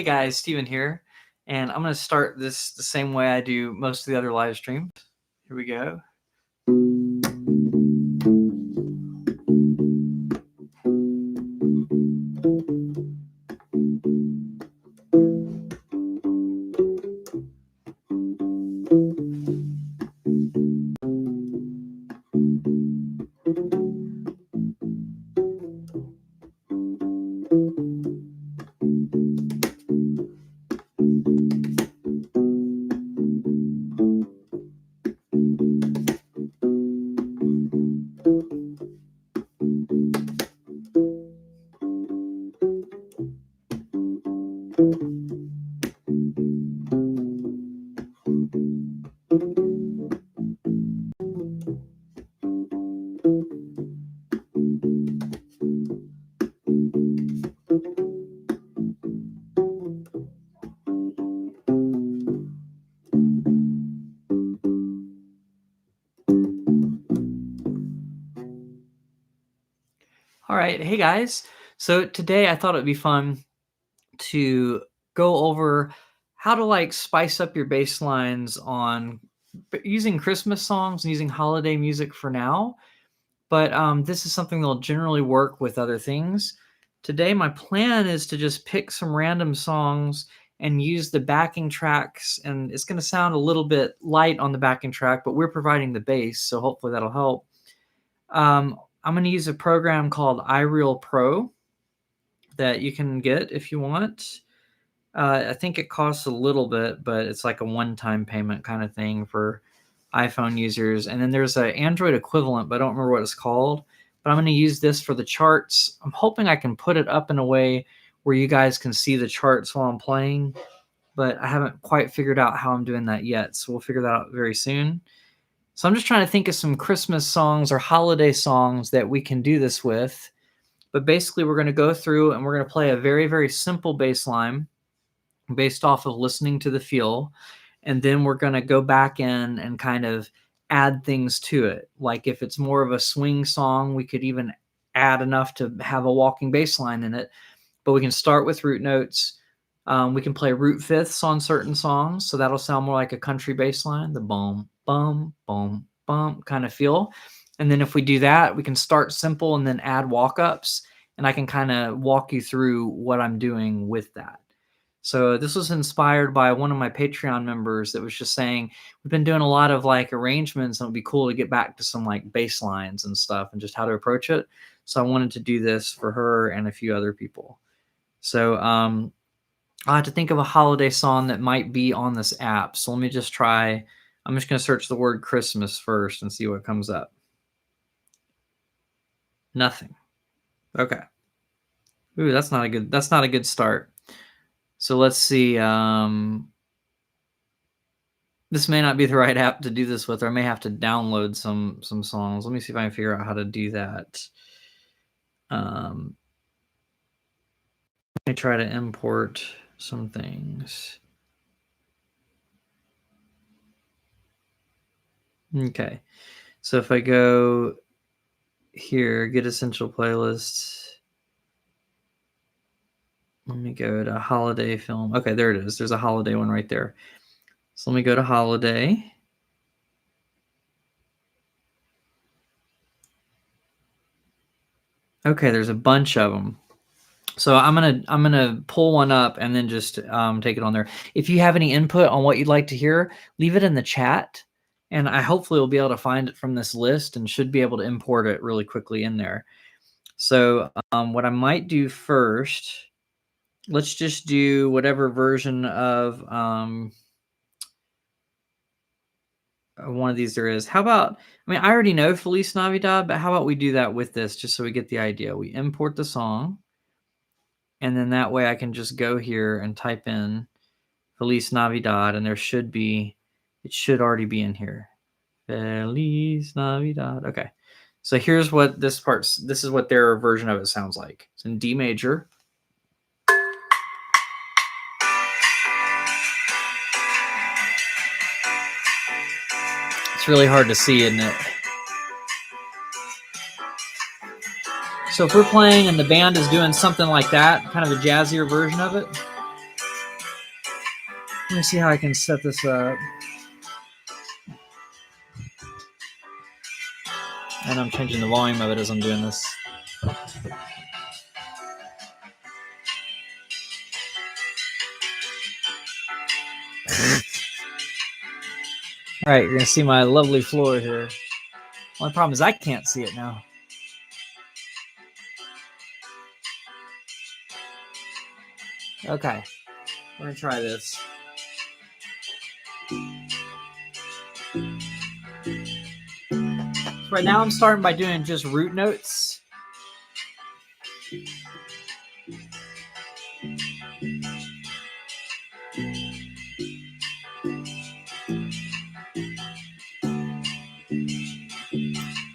guys, Steven here, and I'm going to start this the same way I do most of the other live streams. Here we go. All right, hey guys. So today I thought it'd be fun to go over how to spice up your bass lines on using Christmas songs and using holiday music for now. But this is something that'll generally work with other things. Today, my plan is to just pick some random songs and use the backing tracks. And it's going to sound a little bit light on the backing track, but we're providing the bass, so hopefully that'll help. I'm going to use a program called iReal Pro that you can get if you want. I think it costs a little bit, but it's like a one-time payment kind of thing for iPhone users. And then there's an Android equivalent, but I don't remember what it's called. But I'm going to use this for the charts. I'm hoping I can put it up in a way where you guys can see the charts while I'm playing, but I haven't quite figured out how I'm doing that yet. So we'll figure that out very soon. So I'm just trying to think of some Christmas songs or holiday songs that we can do this with. But basically, we're going to go through and we're going to play a very, very simple bass line based off of listening to the feel. And then we're going to go back in and kind of add things to it. Like if it's more of a swing song, we could even add enough to have a walking bass line in it. But we can start with root notes. We can play root fifths on certain songs. So that'll sound more like a country bass line, the boom, bum, boom, bum kind of feel. And then if we do that, we can start simple and then add walk-ups. And I can kind of walk you through what I'm doing with that. So this was inspired by one of my Patreon members that was just saying, we've been doing a lot of arrangements and it would be cool to get back to some bass lines and stuff and just how to approach it. So I wanted to do this for her and a few other people. So I'll have to think of a holiday song that might be on this app. So let me just try. I'm just going to search the word Christmas first and see what comes up. Nothing. Okay. Ooh, that's not a good start. So let's see. This may not be the right app to do this with, or I may have to download some songs. Let me see if I can figure out how to do that. Let me try to import some things. Okay. So if I go here, get essential playlists. Let me go to holiday film. Okay, there it is. There's a holiday one right there. So let me go to holiday. Okay, there's a bunch of them. So I'm gonna pull one up and then just take it on there. If you have any input on what you'd like to hear, leave it in the chat, and I hopefully will be able to find it from this list and should be able to import it really quickly in there. So what I might do first, let's just do whatever version of one of these there is. How about, I mean, I already know Feliz Navidad, but how about we do that with this just so we get the idea. We import the song, and then that way I can just go here and type in Feliz Navidad, and it should already be in here. Feliz Navidad. Okay. So here's what this is what their version of it sounds like. It's in D major. It's really hard to see, isn't it? So if we're playing and the band is doing something like that, kind of a jazzier version of it. Let me see how I can set this up. And I'm changing the volume of it as I'm doing this. All right, you're going to see my lovely floor here. Only problem is I can't see it now. Okay, we're going to try this. Right now I'm starting by doing just root notes.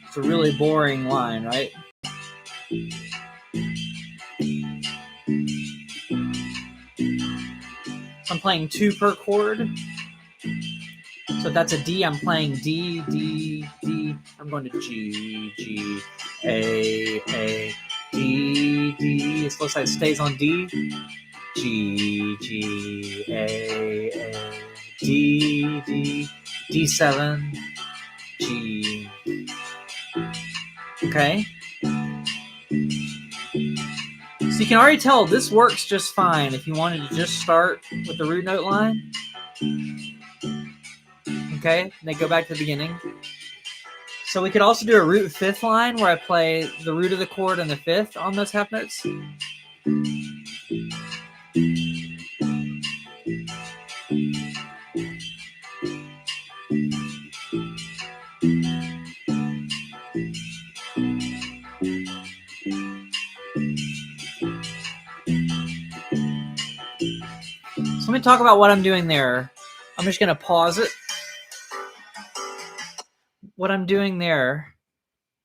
It's a really boring line, right? So I'm playing 2 per chord. So if that's a D, I'm playing D, D, D. I'm going to G, G, A, D, D. It looks like it stays on D. G, G, A, D, D, D7, G. Okay. So you can already tell this works just fine if you wanted to just start with the root note line. Okay, and then go back to the beginning. So we could also do a root 5th line where I play the root of the chord and the 5th on those half notes. So let me talk about what I'm doing there. I'm just going to pause it. What I'm doing there,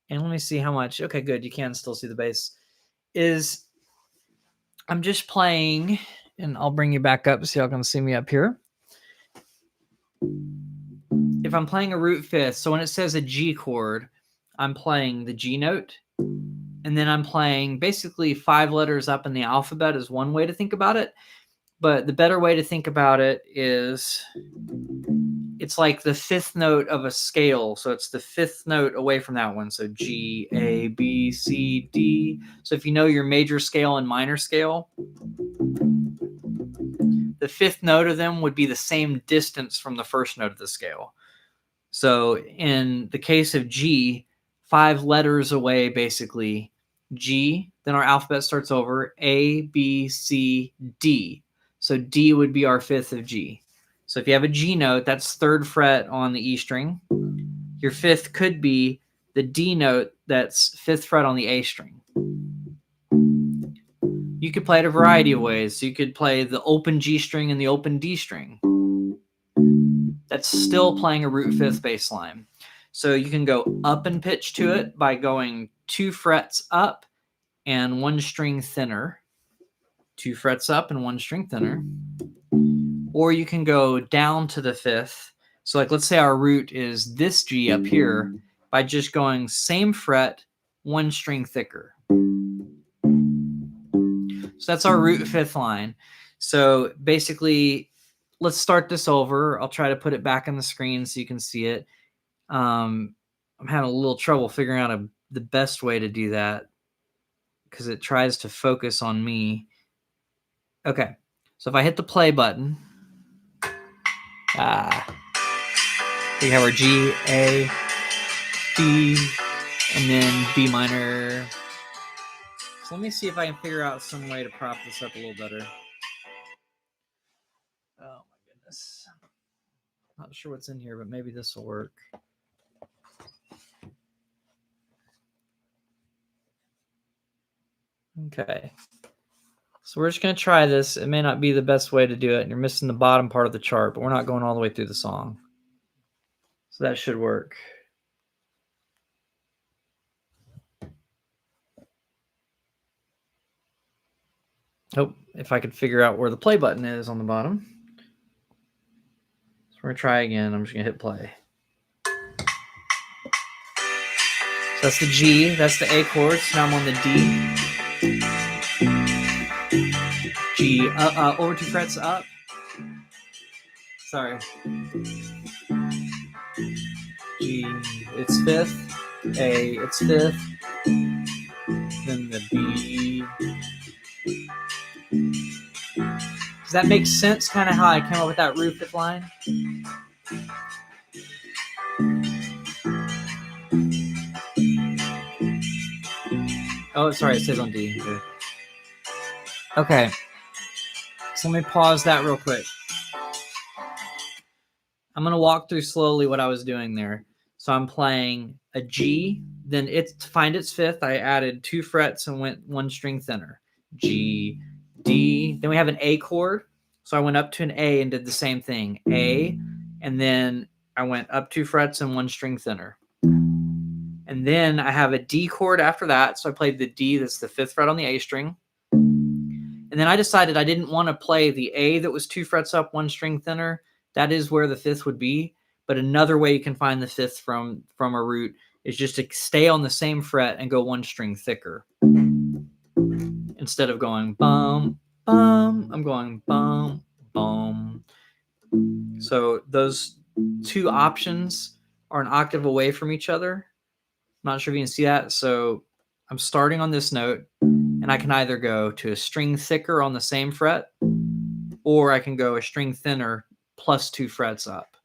and let me see how much. Okay, good. You can still see the bass. Is I'm just playing, and I'll bring you back up so y'all can see me up here. If I'm playing a root 5th, so when it says a G chord, I'm playing the G note. And then I'm playing basically 5 letters up in the alphabet is one way to think about it. But the better way to think about it is it's like the 5th note of a scale. So it's the 5th note away from that one. So G, A, B, C, D. So if you know your major scale and minor scale, the 5th note of them would be the same distance from the first note of the scale. So in the case of G, 5 letters away, basically G, then our alphabet starts over A, B, C, D. So D would be our 5th of G. So if you have a G note, that's 3rd fret on the E string. Your 5th could be the D note, that's 5th fret on the A string. You could play it a variety of ways. So you could play the open G string and the open D string. That's still playing a root 5th bass line. So you can go up in pitch to it by going 2 frets up and 1 string thinner. 2 frets up and 1 string thinner. Or you can go down to the 5th. So like let's say our root is this G up here by just going same fret, 1 string thicker. So that's our root 5th line. So basically, let's start this over. I'll try to put it back on the screen so you can see it. I'm having a little trouble figuring out the best way to do that because it tries to focus on me. Okay, so if I hit the play button, we have our G, A, D, and then B minor. So let me see if I can figure out some way to prop this up a little better. Oh my goodness. Not sure what's in here, but maybe this will work. Okay. So we're just going to try this. It may not be the best way to do it, and you're missing the bottom part of the chart, but we're not going all the way through the song. So that should work. Oh, if I could figure out where the play button is on the bottom. So we're going to try again. I'm just going to hit play. So that's the G. That's the A chord. So now I'm on the D. G, over 2 frets up. Sorry. G, it's fifth. A, it's fifth. Then the B. Does that make sense? Kind of how I came up with that root fifth line? Oh, sorry, it says on D. Okay. So let me pause that real quick. I'm going to walk through slowly what I was doing there. So I'm playing a G, then to find its fifth, I added 2 frets and went 1 string thinner. G, D. Then we have an A chord. So I went up to an A and did the same thing. A, and then I went up 2 frets and 1 string thinner. And then I have a D chord after that. So I played the D, that's the 5th fret on the A string. And then I decided I didn't want to play the A that was 2 frets up, 1 string thinner. That is where the 5th would be. But another way you can find the 5th from a root is just to stay on the same fret and go 1 string thicker. Instead of going bum, bum, I'm going bum, bum. So those 2 options are an octave away from each other. I'm not sure if you can see that. So I'm starting on this note, and I can either go to a string thicker on the same fret, or I can go a string thinner plus 2 frets up.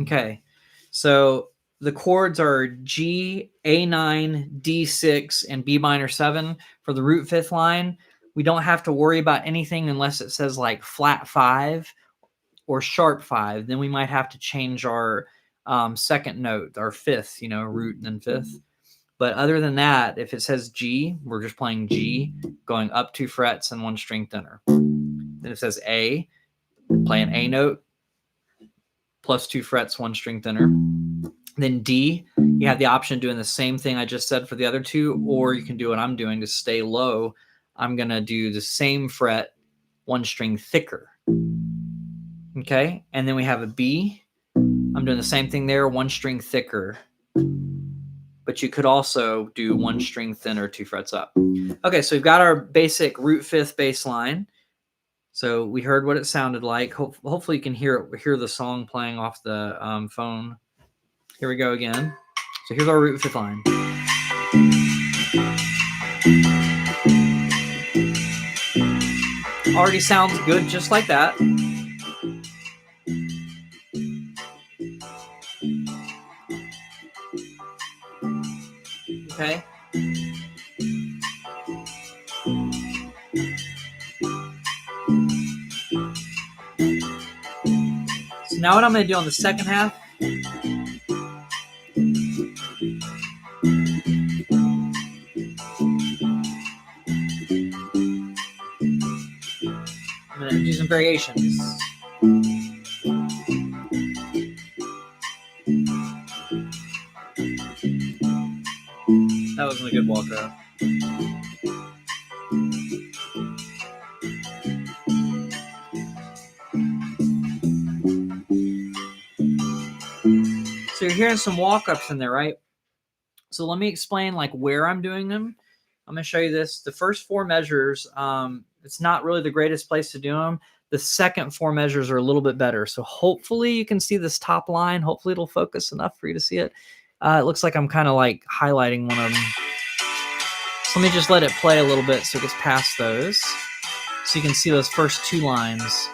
Okay, so the chords are G, A9, D6, and B minor 7 for the root 5th line. We don't have to worry about anything unless it says like flat 5 or sharp 5. Then we might have to change our second note, our 5th, root and then 5th. But other than that, if it says G, we're just playing G, going up 2 frets and 1 string thinner. Then it says A, play an A note, plus 2 frets, 1 string thinner. Then D, you have the option of doing the same thing I just said for the other 2, or you can do what I'm doing to stay low. I'm going to do the same fret, 1 string thicker. Okay, and then we have a B. I'm doing the same thing there, 1 string thicker. But you could also do 1 string thinner, 2 frets up. Okay, so we've got our basic root 5th bass line. So we heard what it sounded like. Hopefully you can hear the song playing off the phone. Here we go again. So here's our root 5th line. Already sounds good just like that. Okay. So now what I'm going to do on the second half, I'm going to do some variations. That wasn't a good walk up. So you're hearing some walk-ups in there, right? So let me explain like where I'm doing them. I'm going to show you this. The first 4 measures, it's not really the greatest place to do them. The second 4 measures are a little bit better. So hopefully you can see this top line. Hopefully it'll focus enough for you to see it. It looks like I'm kind of like highlighting one of them. So let me just let it play a little bit so it gets past those. So you can see those first 2 lines.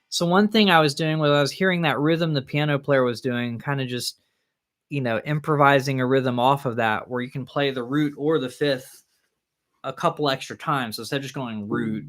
So one thing I was doing was I was hearing that rhythm the piano player was doing, kind of just, improvising a rhythm off of that where you can play the root or the 5th a couple extra times. So instead of just going root,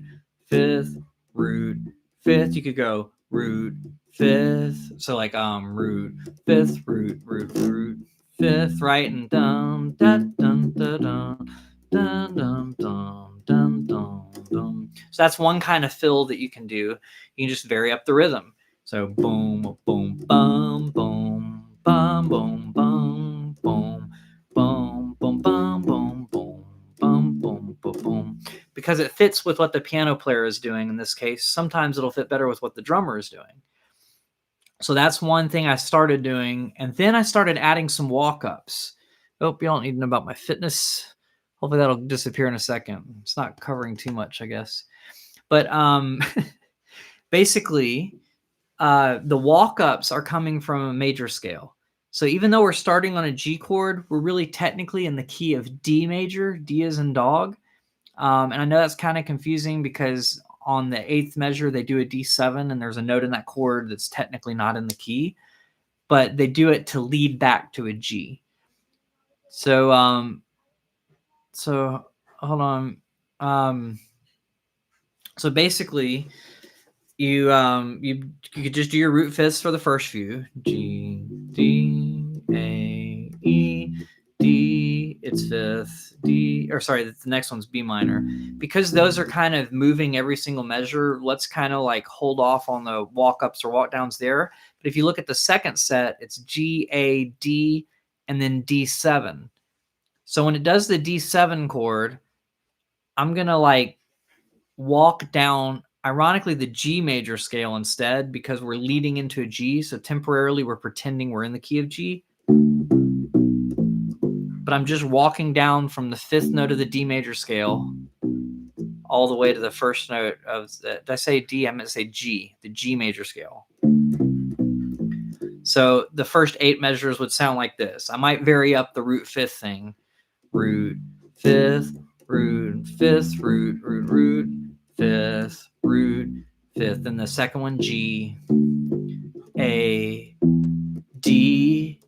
5th, root, 5th, you could go root, 5th. So like root, 5th, root, root, root, 5th, right? And dum, da, dum, da, dum, dum, dum, dum, dum, dum, dum. So that's one kind of fill that you can do. You can just vary up the rhythm. So boom, boom, bum, boom, bum, boom, bum, boom, boom, boom, bum, boom, boom, bum, boom, boom, boom. Because it fits with what the piano player is doing in this case. Sometimes it'll fit better with what the drummer is doing. So that's one thing I started doing. And then I started adding some walk-ups. Oh, you don't need to know about my fitness Hopefully that'll disappear in a second. It's not covering too much, I guess. But basically, the walk-ups are coming from a major scale. So even though we're starting on a G chord, we're really technically in the key of D major, D as in dog. And I know that's kind of confusing because on the eighth measure, they do a D7 and there's a note in that chord that's technically not in the key, but they do it to lead back to a G. So, so hold on. So basically, you could just do your root fifths for the first few. G, D, A, E, D, it's fifth, D, or sorry, the next one's B minor. Because those are kind of moving every single measure, let's kind of like hold off on the walk ups or walk downs there. But if you look at the second set, it's G, A, D, and then D7. So when it does the D7 chord, I'm going to like walk down, ironically, the G major scale instead, because we're leading into a G. So temporarily we're pretending we're in the key of G. But I'm just walking down from the fifth note of the D major scale all the way to the first note of the, did I say D? I meant to say G, the G major scale. So the first 8 measures would sound like this. I might vary up the root fifth thing. Root, fifth, root, fifth, root, root, root, fifth, root, fifth. And the second one, G, A, D,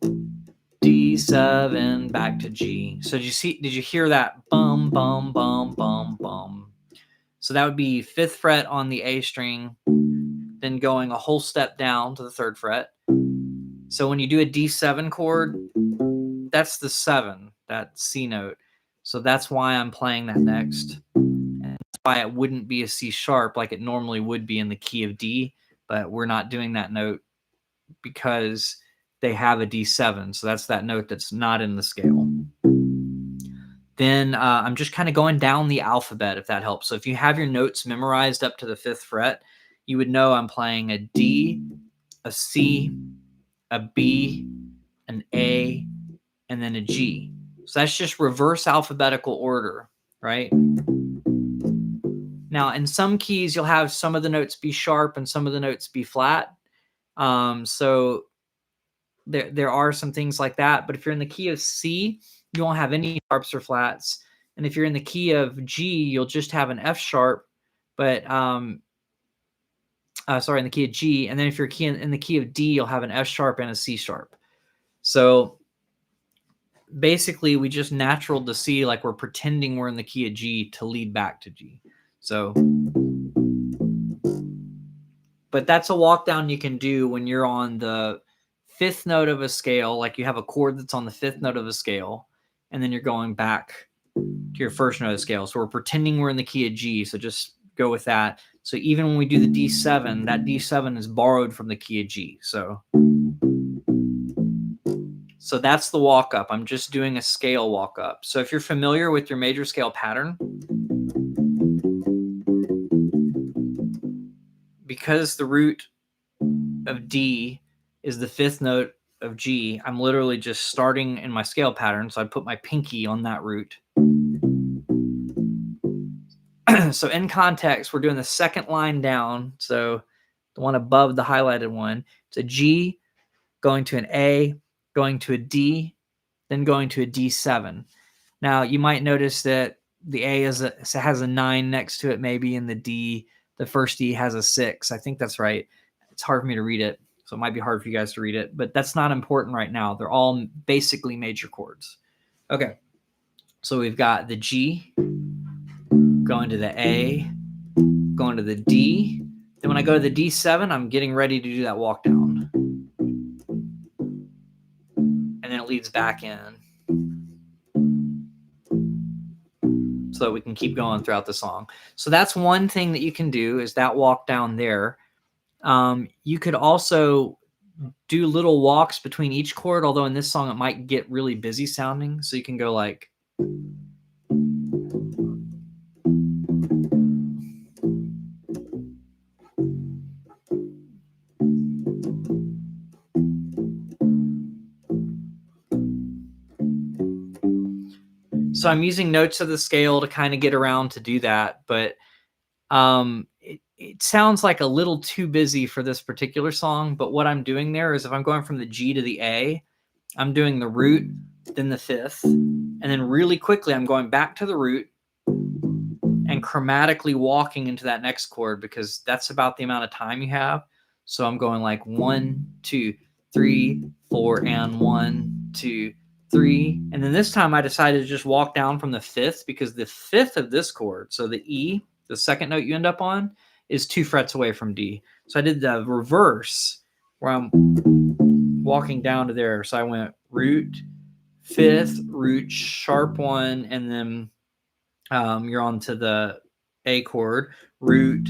D7, back to G. So did you hear that? Bum, bum, bum, bum, bum. So that would be 5th fret on the A string, then going a whole step down to the 3rd fret. So when you do a D7 chord, that's the 7, that C note. So that's why I'm playing that next. And that's why it wouldn't be a C sharp like it normally would be in the key of D, but we're not doing that note because they have a D7. So that's that note that's not in the scale. Then I'm just kind of going down the alphabet, if that helps. So if you have your notes memorized up to the 5th fret, you would know I'm playing a D, a C, a B, an A, and then a G. So that's just reverse alphabetical order, right? Now, in some keys, you'll have some of the notes be sharp and some of the notes be flat. So there are some things like that. But if you're in the key of C, you won't have any sharps or flats. And if you're in the key of G, you'll just have an F sharp, but in the key of G. And then if you're in the key of D, you'll have an F sharp and a C sharp. So basically, we just naturaled to C like we're pretending we're in the key of G to lead back to G. So, but that's a walk down you can do when you're on the 5th note of a scale, like you have a chord that's on the 5th note of a scale, and then you're going back to your first note of the scale. So we're pretending we're in the key of G, so just go with that. So even when we do the D7, that D7 is borrowed from the key of G. So that's the walk up. I'm just doing a scale walk up. So if you're familiar with your major scale pattern, because the root of D is the 5th note of G, I'm literally just starting in my scale pattern. So I put my pinky on that root. So in context, we're doing the second line down. So the one above the highlighted one, it's a G going to an A, going to a D, then going to a D7. Now you might notice that the A has a 9 next to it, maybe, and the first D has a 6. I think that's right. It's hard for me to read it, so it might be hard for you guys to read it, but that's not important right now. They're all basically major chords. Okay, so we've got the G going to the A, going to the D. Then when I go to the D7, I'm getting ready to do that walk down. And then it leads back in. So we can keep going throughout the song. So that's one thing that you can do, is that walk down there. You could also do little walks between each chord, although in this song it might get really busy sounding. So you can go like, So I'm using notes of the scale to kind of get around to do that, but it sounds like a little too busy for this particular song. But what I'm doing there is if I'm going from the G to the A, I'm doing the root, then the fifth, and then really quickly I'm going back to the root and chromatically walking into that next chord because that's about the amount of time you have. So I'm going like 1, 2, 3, 4, and 1, 2, 3. And then this time I decided to just walk down from the fifth because the fifth of this chord, so the E, the second note you end up on, is 2 frets away from D. So I did the reverse where I'm walking down to there. So I went root, fifth, root, sharp 1, and then you're on to the A chord, root,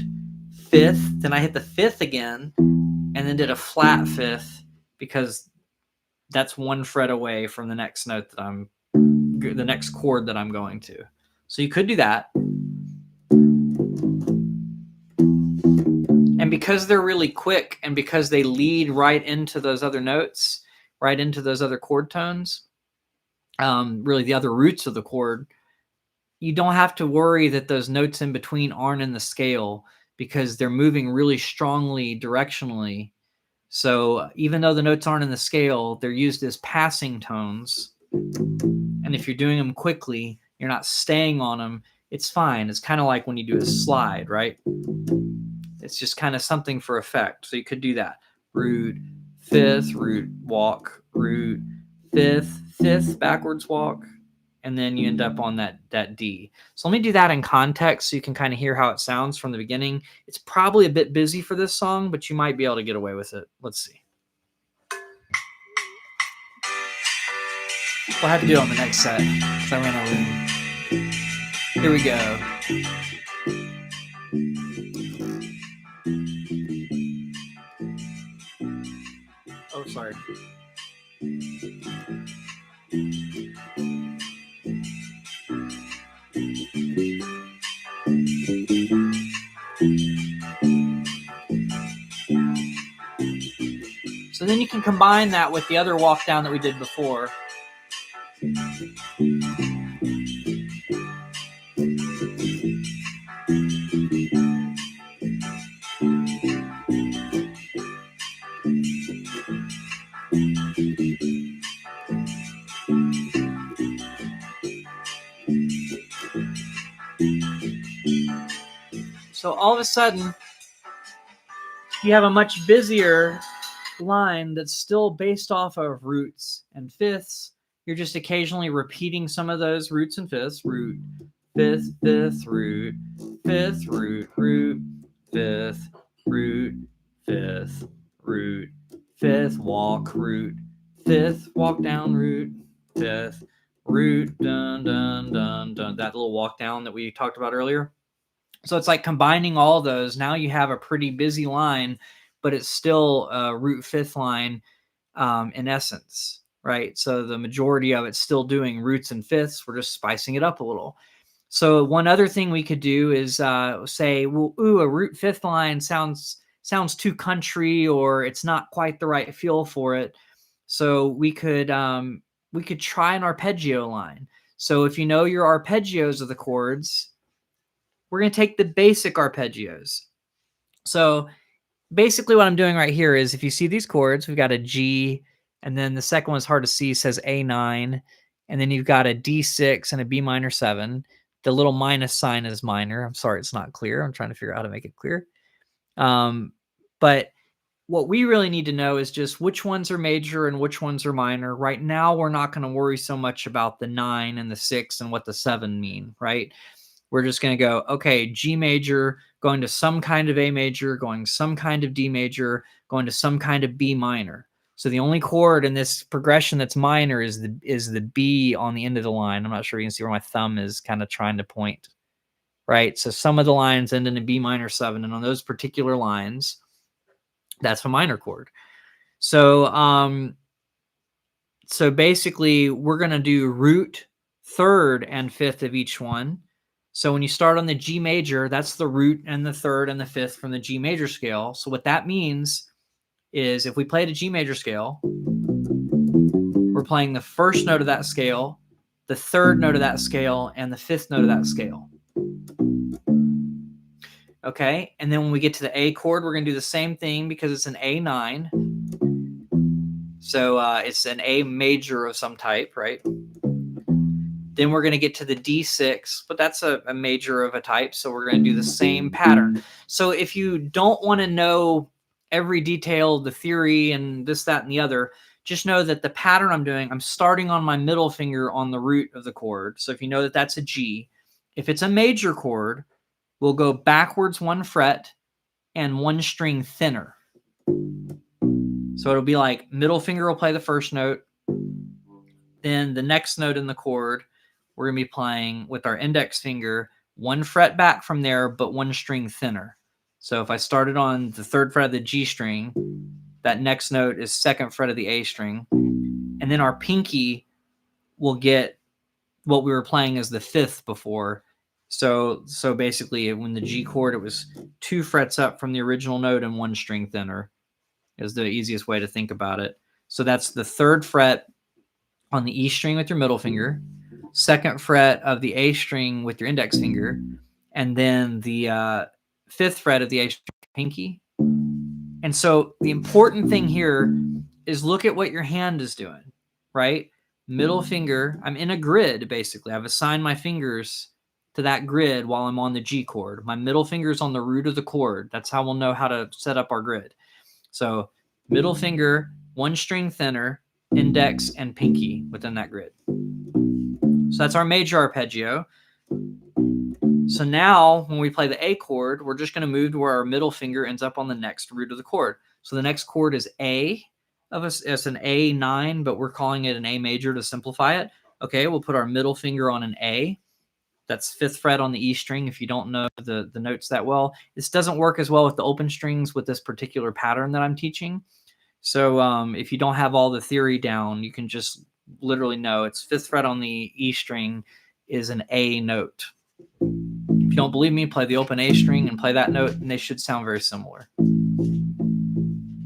fifth. Then I hit the fifth again and then did a flat fifth because that's 1 fret away from the next note that the next chord that I'm going to. So you could do that. And because they're really quick and because they lead right into those other notes, right into those other chord tones, really the other roots of the chord, you don't have to worry that those notes in between aren't in the scale because they're moving really strongly directionally. So even though the notes aren't in the scale, they're used as passing tones. And if you're doing them quickly, you're not staying on them, it's fine. It's kind of like when you do a slide, right? It's just kind of something for effect. So you could do that. Root, fifth, root, walk, root, fifth, fifth, backwards walk, and then you end up on that D. So let me do that in context so you can kind of hear how it sounds from the beginning. It's probably a bit busy for this song, but you might be able to get away with it. Let's see. We'll have to do it on the next set because I ran out of room. Here we go. Oh, sorry. So then you can combine that with the other walk down that we did before. So all of a sudden, you have a much busier line that's still based off of roots and fifths. You're just occasionally repeating some of those roots and fifths. Root, fifth, fifth, root, fifth, root, root, fifth, root, fifth, root, fifth, walk, root, fifth, walk down, root, fifth, root, dun, dun, dun, dun. That little walk down that we talked about earlier. So it's like combining all those. Now you have a pretty busy line, but it's still a root fifth line in essence, right? So the majority of it's still doing roots and fifths. We're just spicing it up a little. So one other thing we could do is say, well, a root fifth line sounds too country, or it's not quite the right feel for it. So we could try an arpeggio line. So if you know your arpeggios of the chords, we're going to take the basic arpeggios. So basically what I'm doing right here is if you see these chords, we've got a G, and then the second one's hard to see, says A9, and then you've got a D6 and a B minor 7. The little minus sign is minor. I'm sorry, it's not clear. I'm trying to figure out how to make it clear. But what we really need to know is just which ones are major and which ones are minor. Right now, we're not going to worry so much about the 9 and the 6 and what the 7 mean, right? We're just going to go, okay, G major, going to some kind of A major, going some kind of D major, going to some kind of B minor. So the only chord in this progression that's minor is the B on the end of the line. I'm not sure you can see where my thumb is kind of trying to point, right? So some of the lines end in a B minor 7, and on those particular lines, that's a minor chord. So so basically, we're going to do root, third, and fifth of each one. So when you start on the G major, that's the root and the third and the fifth from the G major scale. So what that means is if we played a G major scale, we're playing the first note of that scale, the third note of that scale, and the fifth note of that scale. Okay, and then when we get to the A chord, we're going to do the same thing because it's an A9. So it's an A major of some type, right? Then we're going to get to the D6, but that's a major of a type, so we're going to do the same pattern. So if you don't want to know every detail, the theory, and this, that, and the other, just know that the pattern I'm doing, I'm starting on my middle finger on the root of the chord. So if you know that that's a G, if it's a major chord, we'll go backwards 1 fret and 1 string thinner. So it'll be like middle finger will play the first note. Then the next note in the chord, we're going to be playing with our index finger 1 fret back from there, but 1 string thinner. So if I started on the 3rd fret of the G string, that next note is 2nd fret of the A string. And then our pinky will get what we were playing as the 5th before. So basically when the G chord, it was 2 frets up from the original note and 1 string thinner is the easiest way to think about it. So that's the 3rd fret on the E string with your middle finger, 2nd fret of the A string with your index finger, and then the 5th fret of the A string pinky. And so the important thing here is look at what your hand is doing, right? Middle finger, I'm in a grid basically. I've assigned my fingers to that grid while I'm on the G chord. My middle finger is on the root of the chord. That's how we'll know how to set up our grid. So middle finger, 1 string thinner, index, and pinky within that grid. So that's our major arpeggio. So now when we play the A chord, we're just going to move to where our middle finger ends up on the next root of the chord. So the next chord is A. It's an A9, but we're calling it an A major to simplify it. Okay, we'll put our middle finger on an A. That's 5th fret on the E string if you don't know the notes that well. This doesn't work as well with the open strings with this particular pattern that I'm teaching. So if you don't have all the theory down, you can just literally know it's 5th fret on the E string is an A note. If you don't believe me, play the open A string and play that note, and they should sound very similar.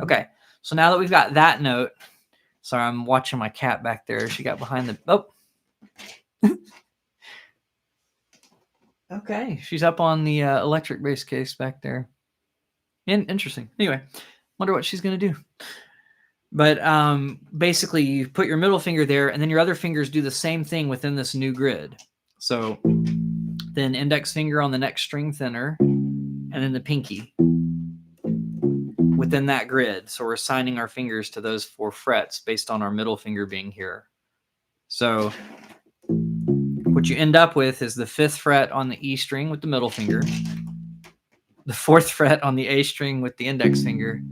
Okay, so now that we've got that note, sorry, I'm watching my cat back there. She got behind the, oh. Okay, she's up on the electric bass case back there. Interesting. Anyway, wonder what she's going to do. But basically, you put your middle finger there, and then your other fingers do the same thing within this new grid. So then index finger on the next string thinner, and then the pinky within that grid. So we're assigning our fingers to those 4 frets based on our middle finger being here. So what you end up with is the 5th fret on the E string with the middle finger, the 4th fret on the A string with the index finger,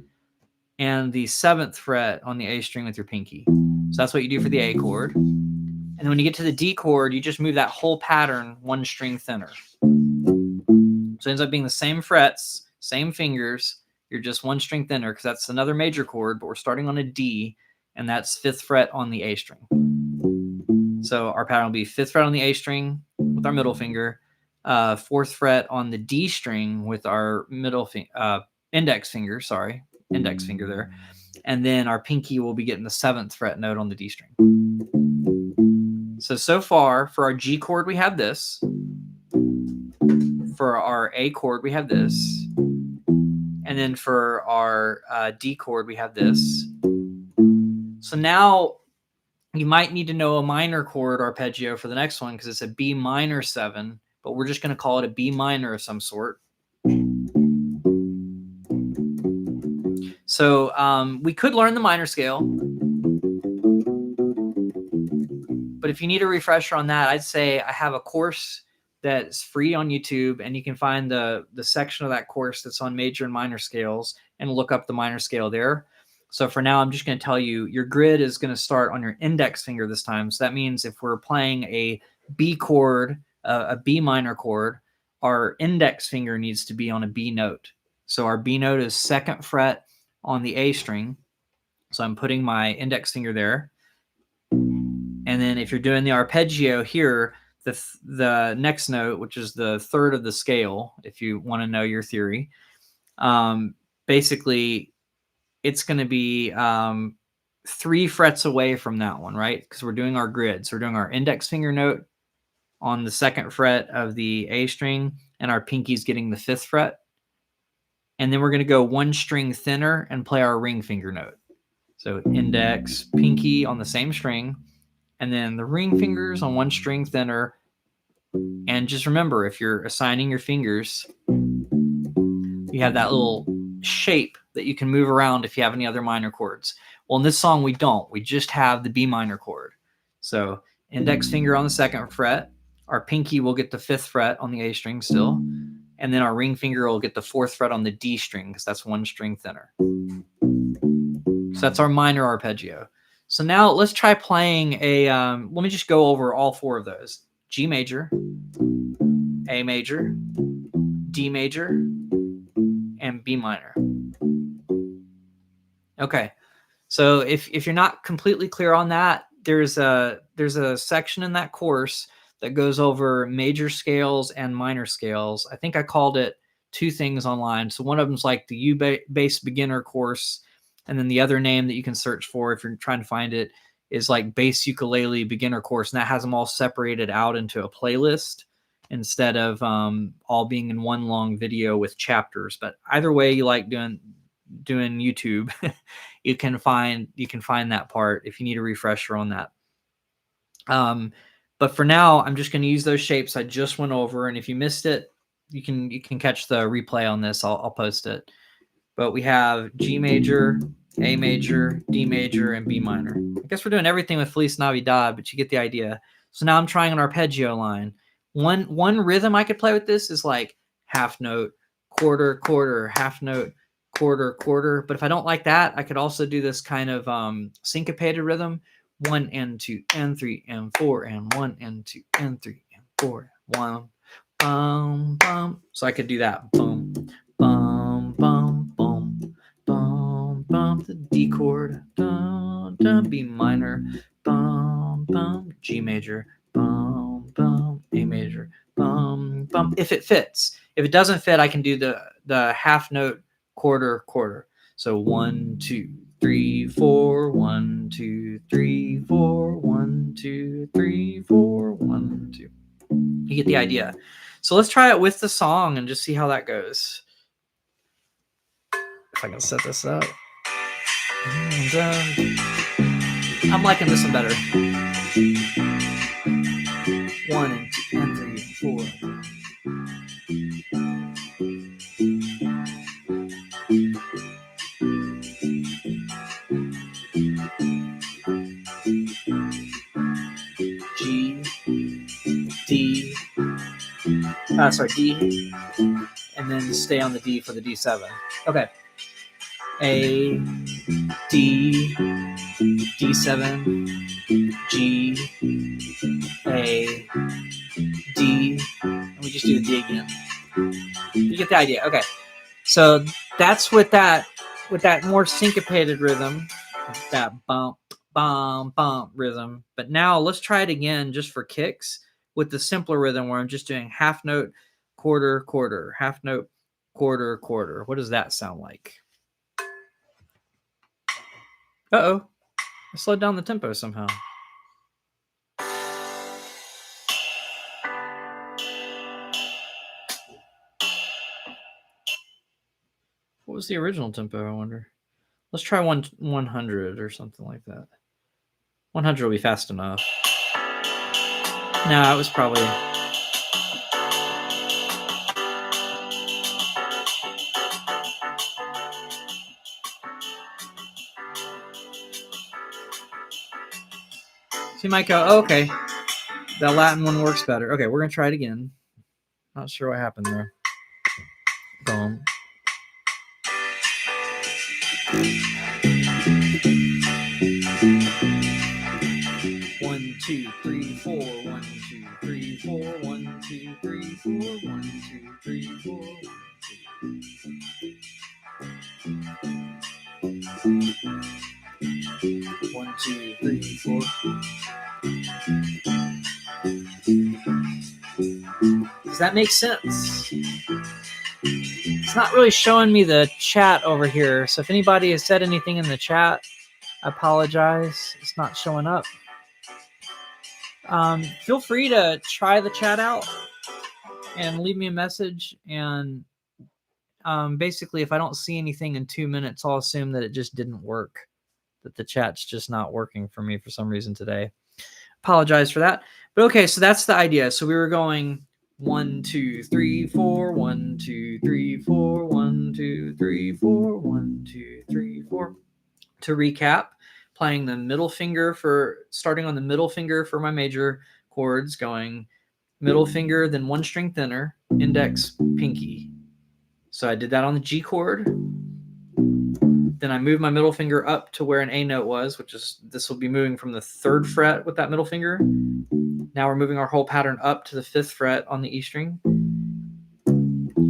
and the 7th fret on the A string with your pinky. So that's what you do for the A chord. And then when you get to the D chord, you just move that whole pattern 1 string thinner. So it ends up being the same frets, same fingers. You're just 1 string thinner because that's another major chord, but we're starting on a D, and that's 5th fret on the A string. So our pattern will be 5th fret on the A string with our middle finger, 4th fret on the D string with our index finger, index finger there. And then our pinky will be getting the 7th fret note on the D string. So far for our G chord, we have this. For our A chord, we have this. And then for our D chord, we have this. So now you might need to know a minor chord arpeggio for the next one because it's a B minor 7, but we're just going to call it a B minor of some sort. So we could learn the minor scale, but if you need a refresher on that, I'd say I have a course that's free on YouTube, and you can find the section of that course that's on major and minor scales and look up the minor scale there. So for now, I'm just going to tell you your grid is going to start on your index finger this time. So that means if we're playing a B chord, a B minor chord, our index finger needs to be on a B note. So our B note is 2nd fret on the A string. So I'm putting my index finger there. And then if you're doing the arpeggio here, the next note, which is the 3rd of the scale, if you want to know your theory, basically it's going to be 3 frets away from that one, right? Because we're doing our grid. So we're doing our index finger note on the 2nd fret of the A string, and our pinky's getting the 5th fret. And then we're going to go 1 string thinner and play our ring finger note. So index, pinky on the same string, and then the ring fingers on 1 string thinner. And just remember, if you're assigning your fingers, you have that little shape that you can move around if you have any other minor chords. Well, in this song, we don't. We just have the B minor chord. So index finger on the 2nd fret. Our pinky will get the 5th fret on the A string still. And then our ring finger will get the 4th fret on the D string because that's 1 string thinner. So that's our minor arpeggio. So now let's try playing a, let me just go over all 4 of those. G major, A major, D major, and B minor. Okay, so if you're not completely clear on that, there's a section in that course that goes over major scales and minor scales. I think I called it 2 things online. So one of them's like the U-bass beginner course, and then the other name that you can search for if you're trying to find it is like bass ukulele beginner course, and that has them all separated out into a playlist instead of all being in one long video with chapters. But either way you like doing YouTube, you can find that part if you need a refresher on that. But for now, I'm just going to use those shapes I just went over, and if you missed it, you can catch the replay on this. I'll post it. But we have G major, A major, D major, and B minor. I guess we're doing everything with Feliz Navidad, but you get the idea. So now I'm trying an arpeggio line. One rhythm I could play with this is like half note, quarter, quarter, half note, quarter, quarter. But if I don't like that, I could also do this kind of syncopated rhythm. 1 and 2 and 3 and 4 and 1 and 2 and 3 and 4 1 bum bum. So I could do that. Boom bum bum bum bum bum. The D chord, dun, dun, B minor, bum bum, G major, bum bum, A major, bum bum. If it fits. If it doesn't fit, I can do the half note, quarter, quarter. So 1 2 3 4 1 2 3 4 1 2 3 4 1 2. You get the idea. So let's try it with the song and just see how that goes. If I can set this up. And, I'm liking this one better. 1 and 2 and 3 and 4. D, and then stay on the D for the D7. Okay. A, D, D7, G, A, D, and we just do the D again. You get the idea. Okay. So that's with that more syncopated rhythm, that bump, bump, bump rhythm. But now let's try it again just for kicks with the simpler rhythm where I'm just doing half note, quarter, quarter, half note, quarter, quarter. What does that sound like? Uh-oh. I slowed down the tempo somehow. What was the original tempo, I wonder? Let's try 100 or something like that. 100 will be fast enough. No, it was probably... So you might go, oh, okay, the Latin one works better. Okay, we're going to try it again. Not sure what happened there. Boom. One, two, three, four. 1, 2, 3, 4. 1, 2, 3, 4. 1, 2, 3, 4. 1, 2, 3, 4. Does that make sense? It's not really showing me the chat over here, so if anybody has said anything in the chat, I apologize. It's not showing up. Feel free to try the chat out and leave me a message. And basically, if I don't see anything in 2 minutes, I'll assume that it just didn't work, that the chat's just not working for me for some reason today. Apologize for that. But okay, so that's the idea. So we were going 1, 2, 3, 4, 1, 2, 3, 4, 1, 2, 3, 4, 1, 2, 3, 4. To recap, playing the middle finger starting on the middle finger for my major chords, going middle finger, then 1 string thinner, index, pinky. So I did that on the G chord. Then I moved my middle finger up to where an A note was, which is, this will be moving from the 3rd fret with that middle finger. Now we're moving our whole pattern up to the 5th fret on the E string.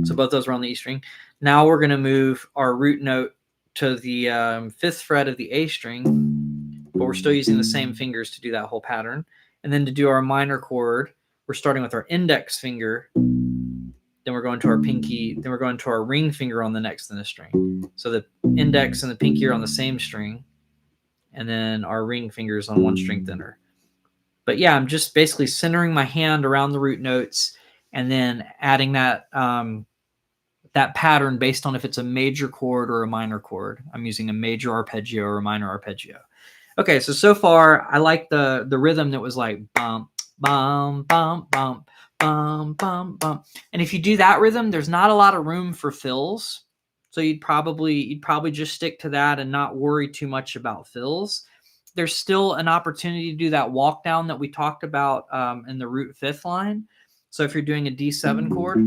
So both those are on the E string. Now we're going to move our root note to the 5th fret of the A string, but we're still using the same fingers to do that whole pattern. And then to do our minor chord, we're starting with our index finger, then we're going to our pinky, then we're going to our ring finger on the next in the string. So the index and the pinky are on the same string, and then our ring fingers on 1 string thinner. But yeah, I'm just basically centering my hand around the root notes and then adding that that pattern based on if it's a major chord or a minor chord. I'm using a major arpeggio or a minor arpeggio. Okay, so far I like the rhythm that was like bump, bum, bump, bump, bum, bum, bum. And if you do that rhythm, there's not a lot of room for fills. So you'd probably just stick to that and not worry too much about fills. There's still an opportunity to do that walk down that we talked about in the root 5th line. So if you're doing a D7 chord,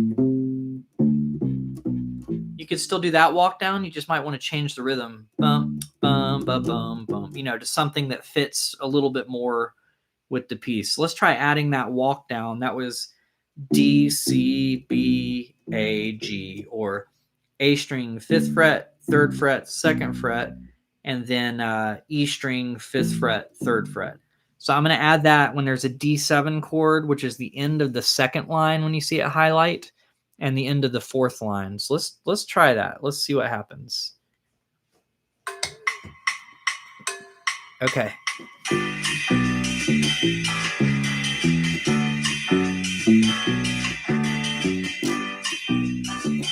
you could still do that walk down. You just might want to change the rhythm, bum, bum, bum, bum, bum, to something that fits a little bit more with the piece. Let's try adding that walk down. That was D, C, B, A, G, or A string 5th fret, 3rd fret, 2nd fret, and then E string 5th fret, 3rd fret. So I'm going to add that when there's a D7 chord, which is the end of the 2nd line when you see it highlight, and the end of the 4th line. So let's try that. Let's see what happens. Okay.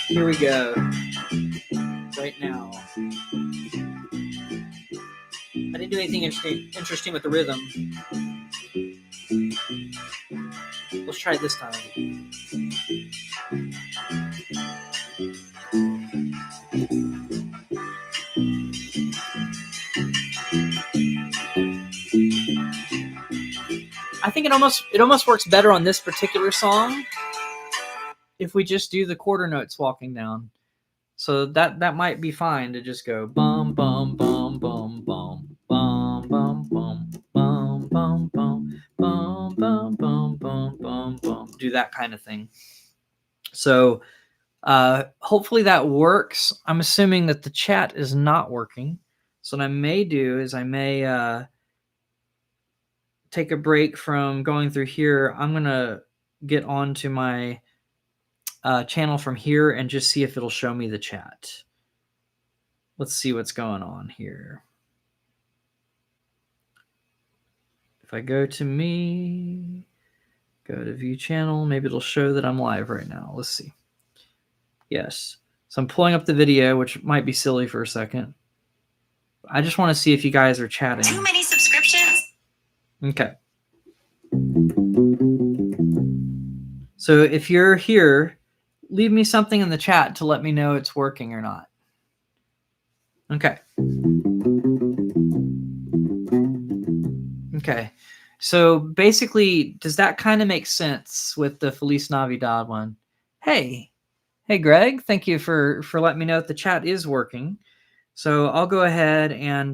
Here we go. Right now. I didn't do anything interesting with the rhythm. Let's try it this time. I think it almost works better on this particular song if we just do the quarter notes walking down. So that might be fine to just go bum bum bum bum bum bum bum bum bum bum bum bum bum bum bum bum bum, do that kind of thing. So hopefully that works. I'm assuming that the chat is not working. So what I may do is I may take a break from going through here. I'm gonna get onto my channel from here and just see if it'll show me the chat. Let's see what's going on here. If I go to me, go to view channel, maybe it'll show that I'm live right now. Let's see. Yes. So I'm pulling up the video, which might be silly for a second. I just want to see if you guys are chatting. Too many subscriptions. Okay. So if you're here, leave me something in the chat to let me know it's working or not. Okay. Okay. So basically, does that kind of make sense with the Feliz Navidad one? Hey, Greg, thank you for letting me know that the chat is working. So I'll go ahead and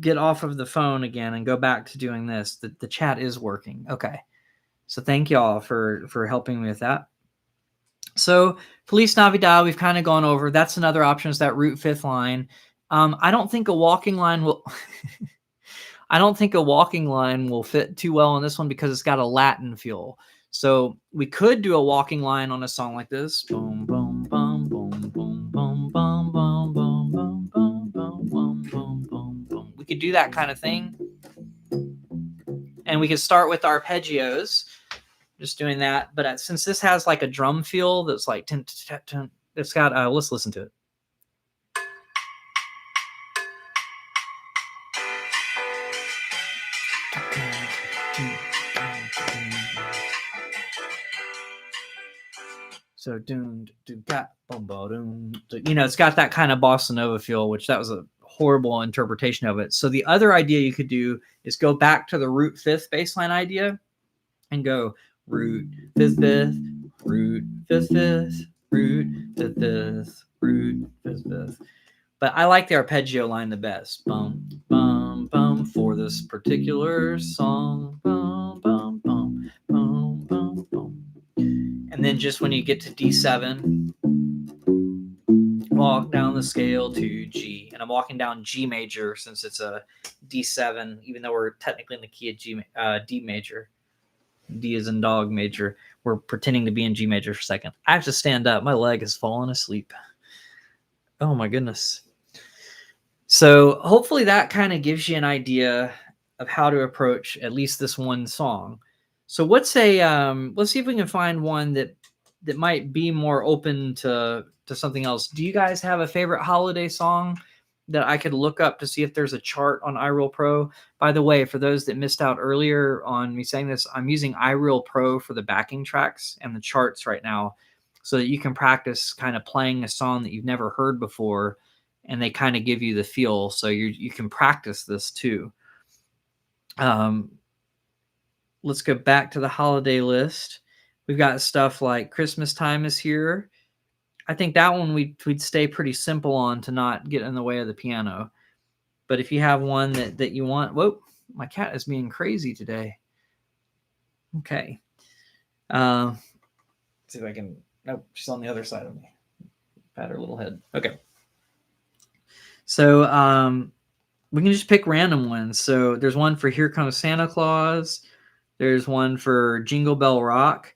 get off of the phone again and go back to doing this. The chat is working. Okay. So thank y'all for helping me with that. So Feliz Navidad, we've kind of gone over. That's another option, is that root 5th line. I don't think a walking line will I don't think a walking line will fit too well on this one because it's got a Latin feel. So we could do a walking line on a song like this. Boom, boom, boom, boom, boom, boom, boom, boom, boom, boom, boom, boom, boom, boom, boom, boom, boom. We could do that kind of thing. And we could start with arpeggios, just doing that. But since this has like a drum feel that's like, it's got, let's listen to it. So it's got that kind of bossa nova feel, which that was a horrible interpretation of it. So the other idea you could do is go back to the root fifth bass line idea and go root fifth fifth, root fifth fifth, root fifth fifth, root fifth fifth. But I like the arpeggio line the best. Bum bum bum for this particular song. Bum bum bum bum bum bum. And then just when you get to D7, walk down the scale to G. And I'm walking down G major since it's a D7, even though we're technically in the key of D major. D is in dog major. We're pretending to be in G major for a second. I have to stand up. My leg has fallen asleep. Oh my goodness. So hopefully that kind of gives you an idea of how to approach at least this one song. So let's see if we can find one that might be more open to something else. Do you guys have a favorite holiday song that I could look up to see if there's a chart on iReal Pro? By the way, for those that missed out earlier on me saying this, I'm using iReal Pro for the backing tracks and the charts right now so that you can practice kind of playing a song that you've never heard before, and they kind of give you the feel, so you can practice this too. Let's go back to the holiday list. We've got stuff like Christmas Time is Here. I think that one we'd stay pretty simple on to not get in the way of the piano. But if you have one that you want, whoa, my cat is being crazy today. Okay. Let's see if I can, nope, she's on the other side of me. Pat her little head. Okay. So we can just pick random ones. So there's one for Here Comes Santa Claus. There's one for Jingle Bell Rock.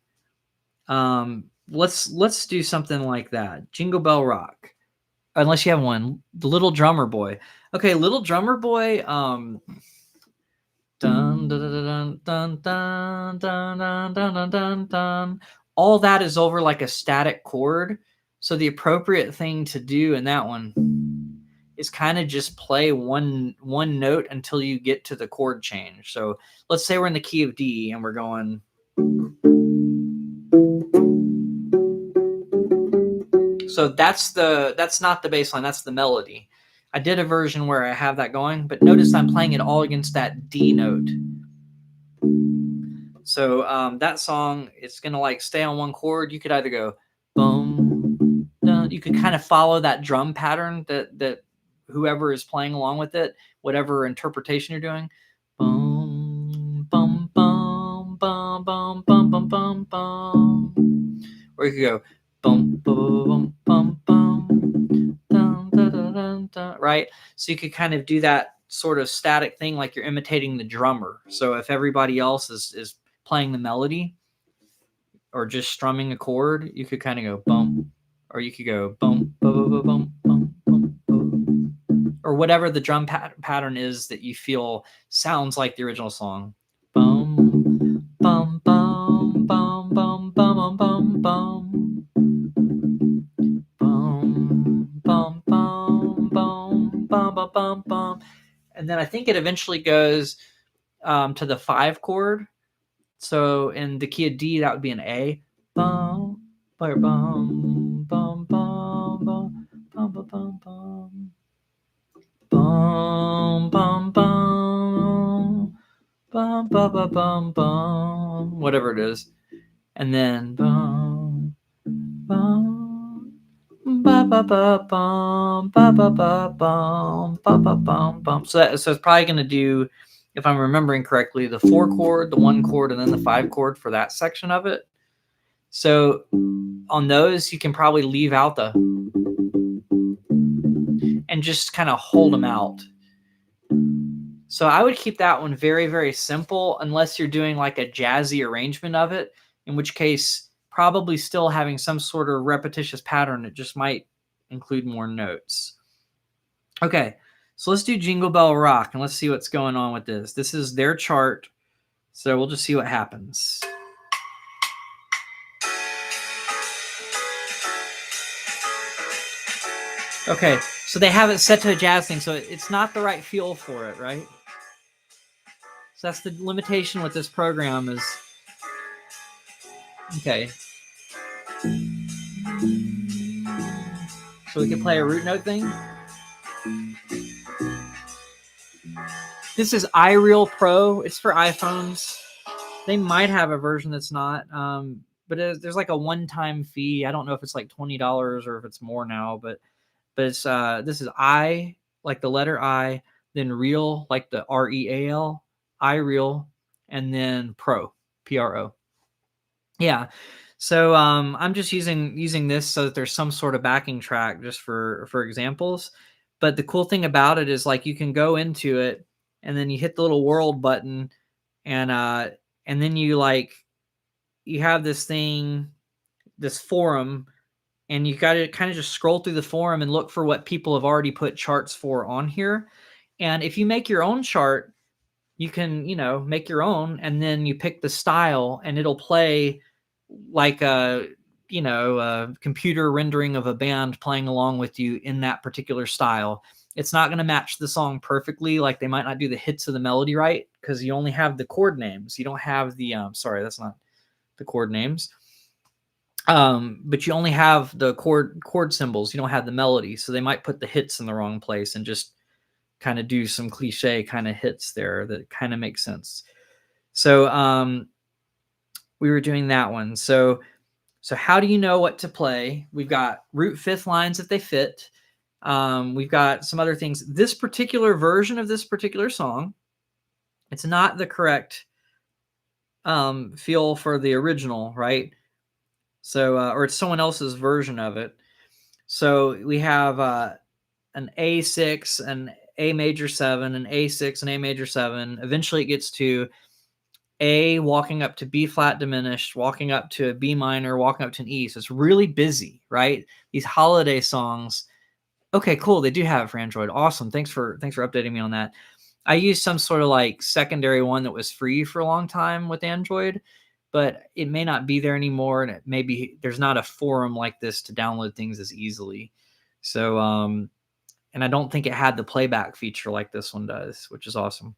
Let's do something like that. Jingle Bell Rock. Unless you have one. The Little Drummer Boy. Okay, Little Drummer Boy. Dun dun dun dun dun dun dun dun dun dun. All that is over like a static chord. So the appropriate thing to do in that one is kind of just play one note until you get to the chord change. So let's say we're in the key of D and we're going. So that's not the bass line, that's the melody. I did a version where I have that going, but notice I'm playing it all against that D note. So that song, it's gonna like stay on one chord. You could either go boom, dun. You could kind of follow that drum pattern that whoever is playing along with it, whatever interpretation you're doing. Boom, bum, bum, bum, bum, bum, bum, bum, bum. Or you could go boom, boom, bum, bum, dun, dun, dun, dun, dun, right? So you could kind of do that sort of static thing like you're imitating the drummer. So if everybody else is playing the melody or just strumming a chord, you could kind of go bum, or you could go bum, bum, bum, bum, bum, bum, bum, or whatever the drum pattern is that you feel sounds like the original song. Bum, bum, bum, bum, bum, bum, bum, bum, bum. Bum, bum, bum, bum, bum, bum, bum, bum. And then I think it eventually goes to the 5 chord. So in the key of D, that would be an A. Bum, bum, bum, bum, bum, bum, bum, bum, bum. Bum, bum, bum, bum, bum, bum, bum, bum, whatever it is. And then bum, bum, ba ba ba bum, ba ba ba bum, ba ba bum bum. So it's probably going to do, if I'm remembering correctly, the 4 chord, the 1 chord, and then the 5 chord for that section of it. So on those, you can probably leave out the and just kind of hold them out. So I would keep that one very, very simple unless you're doing like a jazzy arrangement of it, in which case probably still having some sort of repetitious pattern. It just might include more notes. Okay, so let's do Jingle Bell Rock, and let's see what's going on with this. This is their chart, so we'll just see what happens. Okay, so they have it set to a jazz thing, so it's not the right feel for it, right? So that's the limitation with this program is, okay. So we can play a root note thing. This is iReal Pro. It's for iPhones. They might have a version that's not, but there's like a one-time fee. I don't know if it's like $20 or if it's more now, but it's this is I, like the letter I, then real, like the REAL, iReal, and then Pro, PRO. Yeah. So I'm just using this so that there's some sort of backing track just for examples. But the cool thing about it is like you can go into it and then you hit the little world button and then you have this thing, this forum, and you got to kind of just scroll through the forum and look for what people have already put charts for on here. And if you make your own chart, you can, make your own, and then you pick the style and it'll play like a computer rendering of a band playing along with you in that particular style. It's not going to match the song perfectly. Like they might not do the hits of the melody right because you only have the chord names. You don't have the sorry, that's not the chord names. But you only have the chord symbols. You don't have the melody. So they might put the hits in the wrong place and just kind of do some cliche kind of hits there that kind of makes sense. So we were doing that one. So how do you know what to play? We've got root fifth lines if they fit. We've got some other things. This particular version of this particular song, it's not the correct feel for the original, right? So, or it's someone else's version of it. So we have an A6, an A major 7, an A6, an A major 7. Eventually it gets to A, walking up to B flat diminished, walking up to a B minor, walking up to an E. So it's really busy, right? These holiday songs. Okay, cool. They do have it for Android. Awesome. Thanks for updating me on that. I used some sort of like secondary one that was free for a long time with Android, but it may not be there anymore. And maybe there's not a forum like this to download things as easily. So, and I don't think it had the playback feature like this one does, which is awesome.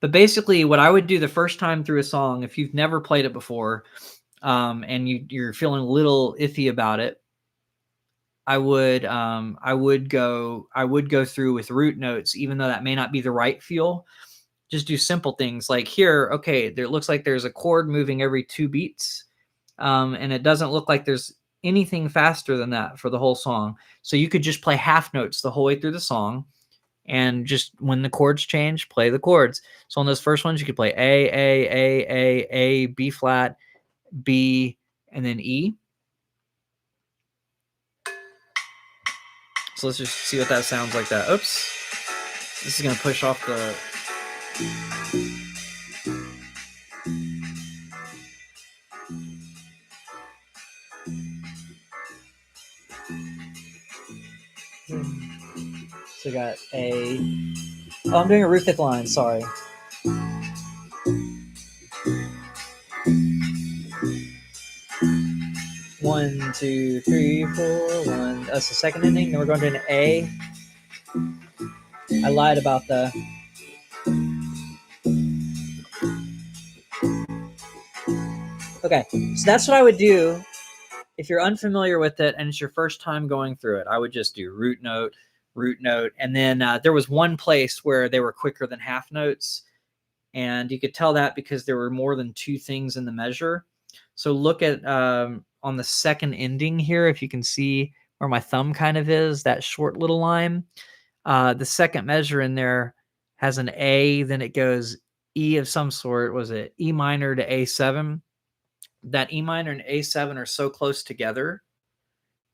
But basically what I would do the first time through a song, if you've never played it before, and you're feeling a little iffy about it, I would go through with root notes, even though that may not be the right feel. Just do simple things like here. Okay, there looks like there's a chord moving every 2 beats, and it doesn't look like there's anything faster than that for the whole song. So you could just play half notes the whole way through the song, and just when the chords change, play the chords. So on those first ones, you could play A, B flat, B, and then E. So let's just see what that sounds like that. Oops. This is going to push off the... So I got A... Oh, I'm doing a root fifth line. Sorry. One, two, three, four, one. That's the second ending. Then we're going to an A. I lied about the... Okay, so that's what I would do if you're unfamiliar with it and it's your first time going through it. I would just do root note, and then there was one place where they were quicker than half notes, and you could tell that because there were more than 2 things in the measure. So look at on the second ending here, if you can see where my thumb kind of is, that short little line. The second measure in there has an A, then it goes E of some sort. Was it E minor to A7? That E minor and A7 are so close together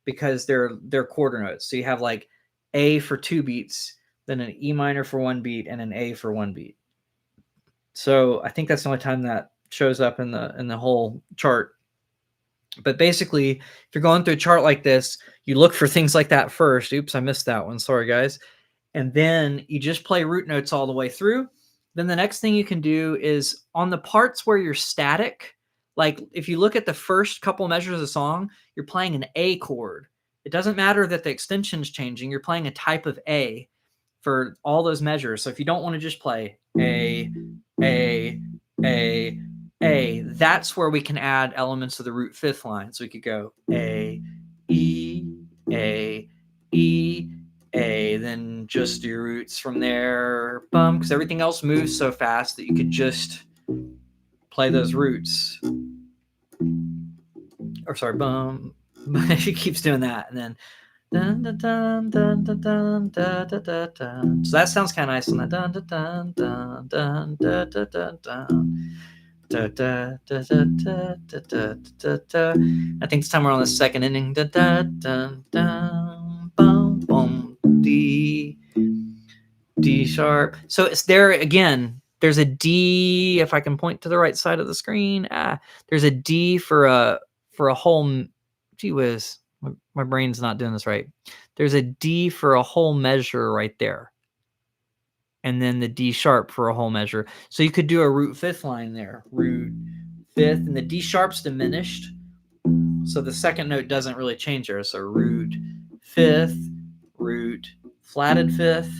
because they're quarter notes. So you have like A for 2 beats, then an E minor for 1 beat, and an A for 1 beat. So I think that's the only time that shows up in the whole chart. But basically, if you're going through a chart like this, you look for things like that first. Oops, I missed that one. Sorry, guys. And then you just play root notes all the way through. Then the next thing you can do is on the parts where you're static, like if you look at the first couple measures of the song, you're playing an A chord. It doesn't matter that the extension's changing. You're playing a type of A for all those measures. So if you don't want to just play A, A, A, that's where we can add elements of the root fifth line. So we could go A, E, A, E, A, then just do roots from there, bum, because everything else moves so fast that you could just play those roots. Or sorry, bum. She keeps doing that, and then dun dun dun dun dun dun dun dun dun dun. So that sounds kind of nice on that dun dun dun dun dun dun dun dun dun. Da, da, da, da, da, da, da, da, da. I think this time we're on the second ending. Da, da, da, da, boom, boom, D sharp. So it's there again. There's a D. If I can point to the right side of the screen, there's a D for a whole. Gee whiz, my brain's not doing this right. There's a D for a whole measure right there, and then the D sharp for a whole measure. So you could do a root fifth line there, root fifth, and the D sharp's diminished, so the second note doesn't really change there. So root fifth, root flatted fifth.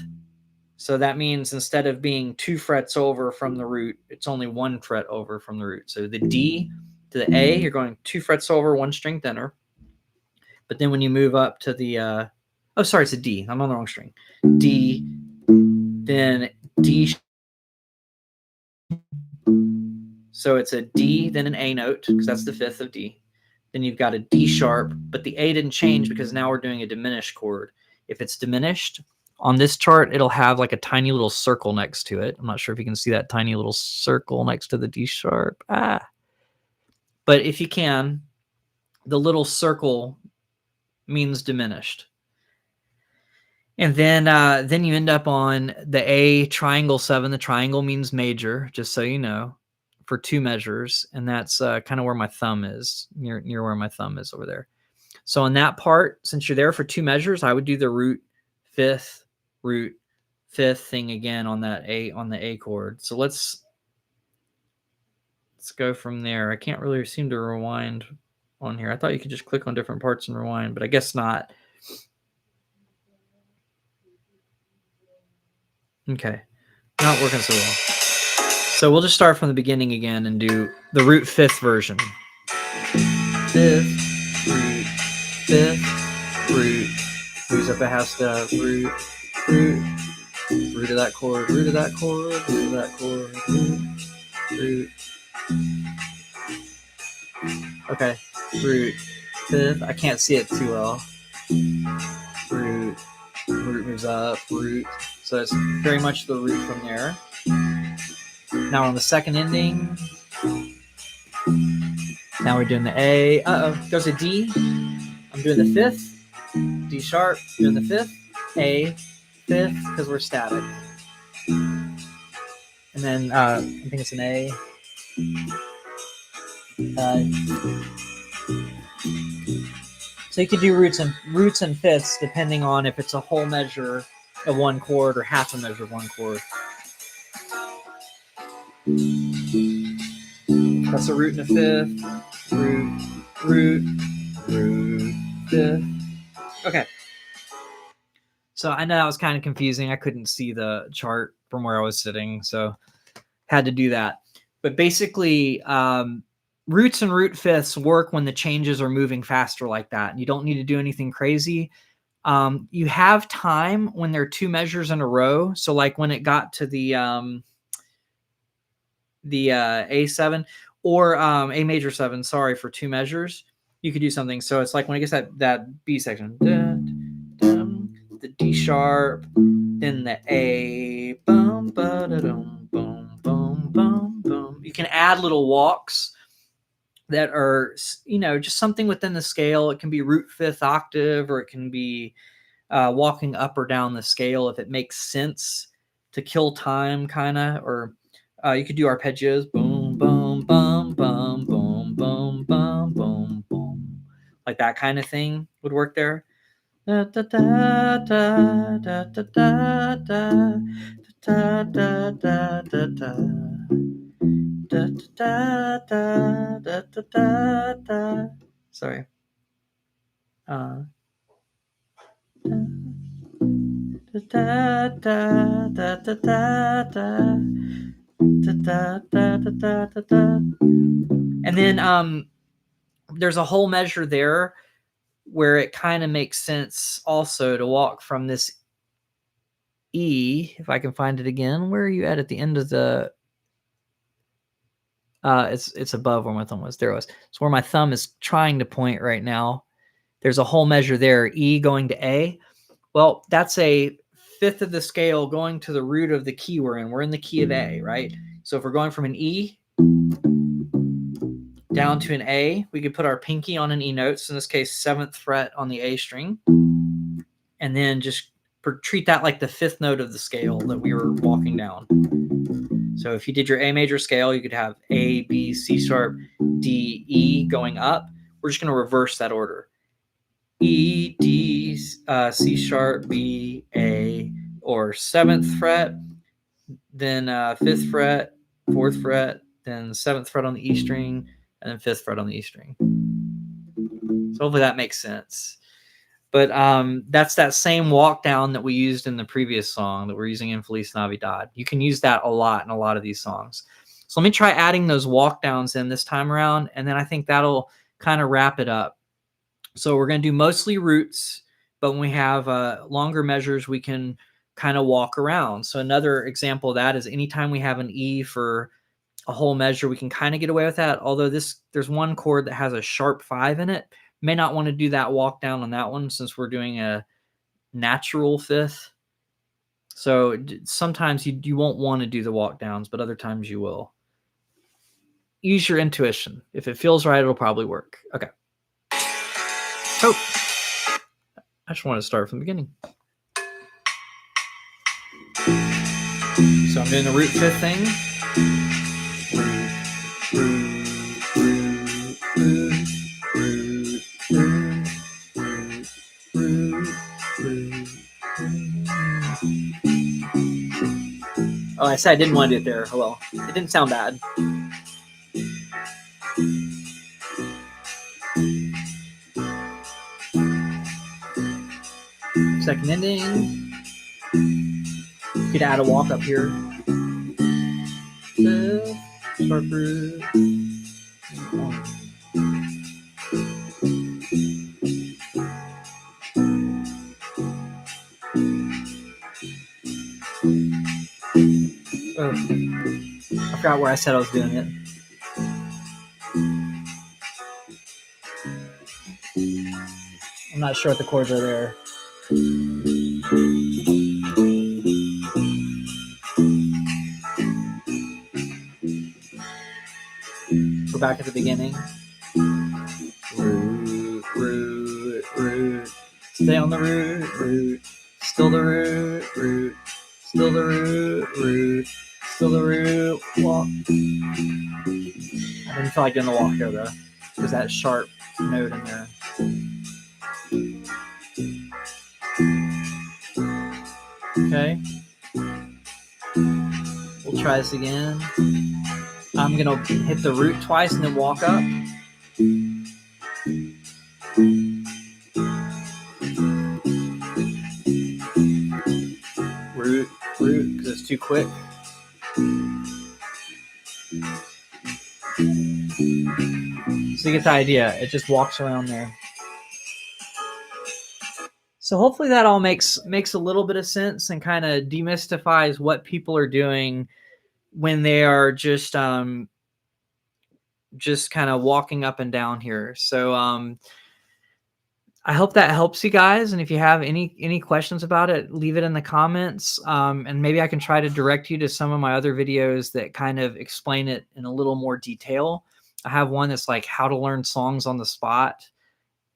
So that means instead of being 2 frets over from the root, it's only 1 fret over from the root. So the D to the A, you're going 2 frets over, 1 string thinner. But then when you move up to the, it's a D. I'm on the wrong string. D, then D. So it's a D, then an A note, because that's the fifth of D. Then you've got a D sharp, but the A didn't change because now we're doing a diminished chord. If it's diminished, on this chart, it'll have like a tiny little circle next to it. I'm not sure if you can see that tiny little circle next to the D sharp. But if you can, the little circle means diminished. And then you end up on the A triangle 7. The triangle means major, just so you know, for 2 measures. And that's kind of where my thumb is, near where my thumb is over there. So on that part, since you're there for 2 measures, I would do the root fifth thing again on that A, on the A chord. So let's go from there. I can't really seem to rewind on here. I thought you could just click on different parts and rewind, but I guess not. Okay, not working so well. So we'll just start from the beginning again and do the root fifth version. Fifth, root, fifth, root, moves up a half step, root, root of that chord, root of that chord, root of that chord, root. Okay, root, fifth. I can't see it too well. Root moves up, root. So it's very much the root from there. Now on the second ending. Now we're doing the A. There's a D. I'm doing the fifth. D sharp, doing the fifth. A, fifth, because we're static. And then I think it's an A. So you could do roots and fifths depending on if it's a whole measure of 1 chord or half a measure of 1 chord. That's a root and a fifth. Root, fifth. Okay. So I know that was kind of confusing. I couldn't see the chart from where I was sitting, so had to do that. But basically, roots and root fifths work when the changes are moving faster like that. You don't need to do anything crazy. You have time when there are 2 measures in a row. So like when it got to the A7 or A major 7, sorry, for 2 measures, you could do something. So it's like when it gets that B section, the D sharp, then the A, boom, ba-da-dum, boom, boom, boom, boom. You can add little walks that are, just something within the scale. It can be root fifth octave, or it can be walking up or down the scale if it makes sense to kill time, kind of. Or you could do arpeggios, boom, boom, boom, boom, boom, boom, boom, boom, boom, like that kind of thing would work there. Da, da, da, da, da, da, da, da, da, da, da, da, da. Da, da, da, da, da, da, da. Sorry. Da, da, da, da, da, da, da. Da, da, da, da, da, da, da. And then there's a whole measure there where it kind of makes sense also to walk from this E, if I can find it again. Where are you at the end of the it's above where my thumb was. There it was. It's where my thumb is trying to point right now. There's a whole measure there, E going to A. Well, that's a fifth of the scale going to the root of the key we're in. We're in the key of A, right? So if we're going from an E down to an A, we could put our pinky on an E note. So in this case, 7th fret on the A string. And then just treat that like the 5th note of the scale that we were walking down. So if you did your A major scale, you could have A, B, C sharp, D, E going up. We're just going to reverse that order. E, D, C sharp, B, A, or 7th fret, then 5th fret, 4th fret, then 7th fret on the E string, and then 5th fret on the E string. So hopefully that makes sense. But that's that same walk down that we used in the previous song that we're using in Feliz Navidad. You can use that a lot in a lot of these songs. So let me try adding those walk downs in this time around, and then I think that'll kind of wrap it up. So we're going to do mostly roots, but when we have longer measures, we can kind of walk around. So another example of that is anytime we have an E for a whole measure, we can kind of get away with that. Although there's one chord that has a sharp 5 in it. May not want to do that walk down on that one since we're doing a natural 5th. So sometimes you won't want to do the walk downs, but other times you will. Use your intuition. If it feels right, it'll probably work. Okay. Oh, I just want to start from the beginning. So I'm doing the root 5th thing. Oh, I said I didn't want to do it there. Oh well, it didn't sound bad. Second ending. You could add a walk up here. Sharp root. Oh, I forgot where I said I was doing it. I'm not sure what the chords are there. We're back at the beginning. Root, root, root. Stay on the root, root. Still the root, root. Still the root, root. Still the root. Walk. I didn't feel like doing the walk here though. There's that sharp note in there. Okay. We'll try this again. I'm going to hit the root twice and then walk up. Root, root, because it's too quick. So you get the idea. It just walks around there. So hopefully that all makes a little bit of sense and kind of demystifies what people are doing when they are just kind of walking up and down here. So I hope that helps you guys. And if you have any questions about it, leave it in the comments. And maybe I can try to direct you to some of my other videos that kind of explain it in a little more detail. I have one that's like how to learn songs on the spot.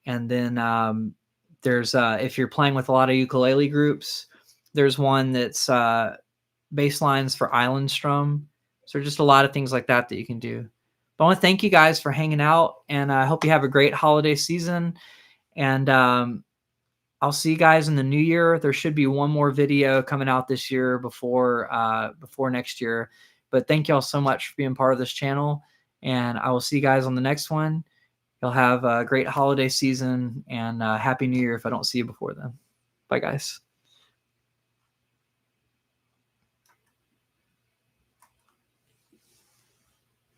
And then there's if you're playing with a lot of ukulele groups, there's one that's bass lines for island strum. So just a lot of things like that you can do. But I want to thank you guys for hanging out, and I hope you have a great holiday season. And I'll see you guys in the new year. There should be one more video coming out this year before next year. But thank y'all so much for being part of this channel, and I will see you guys on the next one. You'll have a great holiday season, and Happy New Year if I don't see you before then. Bye, guys.